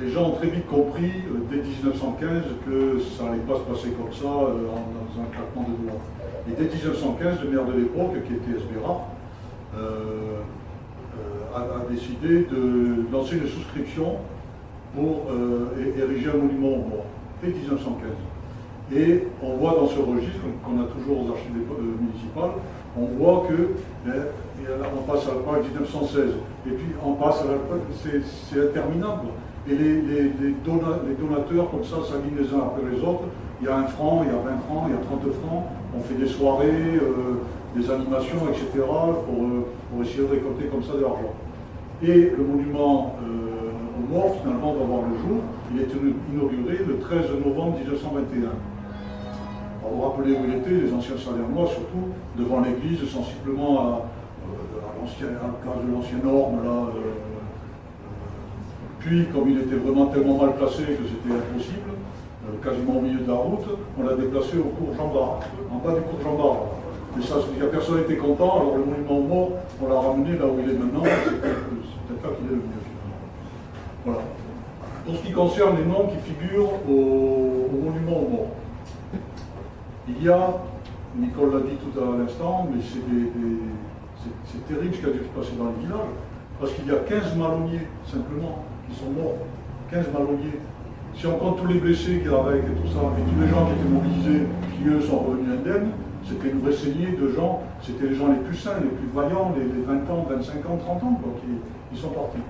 les gens ont très vite compris, dès 1915, que ça n'allait pas se passer comme ça, dans un claquement de doigts. Et dès 1915, le maire de l'époque, qui était Esbera, a décidé de lancer une souscription pour ériger un monument aux morts, dès 1915. Et on voit dans ce registre, qu'on a toujours aux archives municipales, on voit que, on passe à la page 1916, et puis on passe à la page, c'est interminable. Et les donateurs, comme ça, s'alignent les uns après les autres. Il y a 1 franc, il y a 20 francs, il y a 30 francs. On fait des soirées, des animations, etc. pour essayer de récolter comme ça de l'argent. Et le monument aux morts, finalement, va voir le jour. Il est inauguré le 13 novembre 1921. Alors, vous vous rappelez où il était, les anciens Salernois, surtout, devant l'église, sensiblement à la place de l'ancienne Orme, là. Puis, comme il était vraiment tellement mal placé que c'était impossible, quasiment au milieu de la route, on l'a déplacé au cours Jean Bart, en bas du cours Jean Bart. Mais ça, personne n'était content, alors le monument aux morts, on l'a ramené là où il est maintenant, c'est peut-être là qu'il est le mieux finalement. Voilà. Pour ce qui concerne les noms qui figurent au monument aux morts, il y a, Nicole l'a dit tout à l'instant, mais c'est terrible ce qui a dû se passer dans le village, parce qu'il y a 15 malonniers, simplement, qui sont morts. 15 malonniers. Si on compte tous les blessés qu'il y a avec et tout ça, et tous les gens qui étaient mobilisés, qui eux sont revenus indemnes, c'était une vraie saignée de gens, c'était les gens les plus sains, les plus vaillants, les 20 ans, 25 ans, 30 ans, quoi, qui sont partis.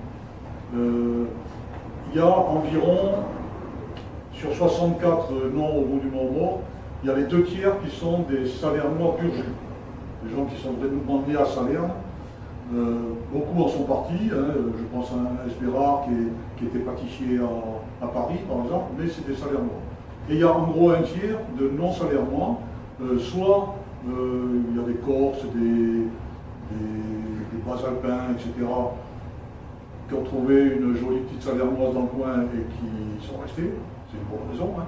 Il y a environ, sur 64 noms au monument aux morts, il y a les 2 tiers qui sont des Salernois pur jus, des gens qui sont vraiment nés à Salerne. Beaucoup en sont partis, hein, je pense à un Esbera qui était pâtissier à Paris, par exemple, mais c'est des Salernois. Et il y a en gros un tiers de non-Salernois, soit il y a des Corses, des Bas-Alpins, etc., qui ont trouvé une jolie petite Salernoise dans le coin et qui sont restés, c'est une bonne raison. Hein.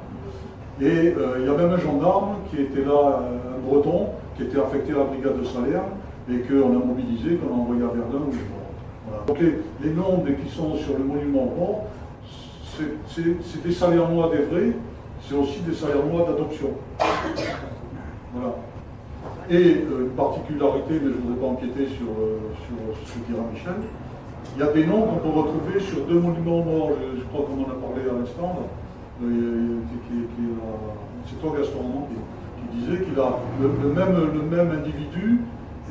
Et il y a même un gendarme qui était là, un breton, qui était affecté à la brigade de Salerne, et qu'on a mobilisé, qu'on a envoyé à Verdun. Voilà. Donc les noms qui sont sur le monument aux morts, c'est des Salernois des vrais, c'est aussi des Salernois d'adoption. Voilà. Et une particularité, mais je ne voudrais pas empiéter sur ce que dira Michel, il y a des noms qu'on peut retrouver sur 2 monuments aux morts, je crois qu'on en a parlé à l'instant, c'est toi Gaston qui disait qu'il a le même individu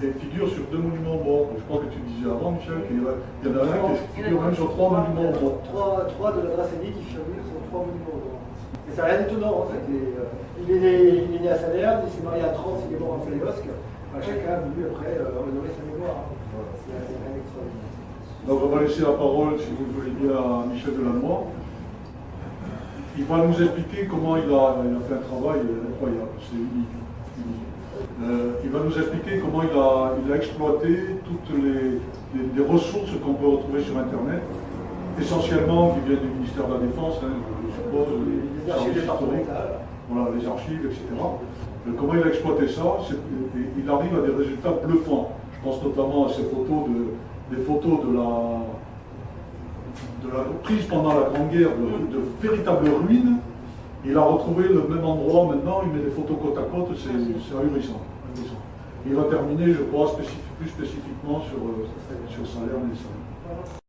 et figure sur 2 monuments aux morts. Je crois que tu disais avant, Michel, qu'il y en a un qui figure même sur 3 monuments aux morts. 3 de la Dracénie qui figurent sur 3 monuments aux morts. Et c'est rien d'étonnant en fait. Il est né à Salerne, il s'est marié à 30, il est mort à Fléosque. Chacun a voulu après honorer sa mémoire. Voilà. C'est rien d'extraordinaire. Donc on va laisser la parole, si vous le voulez bien, à Michel Delannoy. Il va nous expliquer comment il a fait un travail incroyable, c'est unique. Il va nous expliquer comment il a exploité toutes les ressources qu'on peut retrouver sur Internet, essentiellement qui viennent du ministère de la Défense, hein, je suppose, les archives départementales. Voilà, les archives, etc. Comment il a exploité ça, il arrive à des résultats bluffants. Je pense notamment à ces photos des photos de la prise pendant la Grande Guerre de véritables ruines. Il a retrouvé le même endroit maintenant, il met des photos côte à côte, c'est ahurissant. Il va terminer, je crois, plus spécifiquement sur Salerne et Salerne.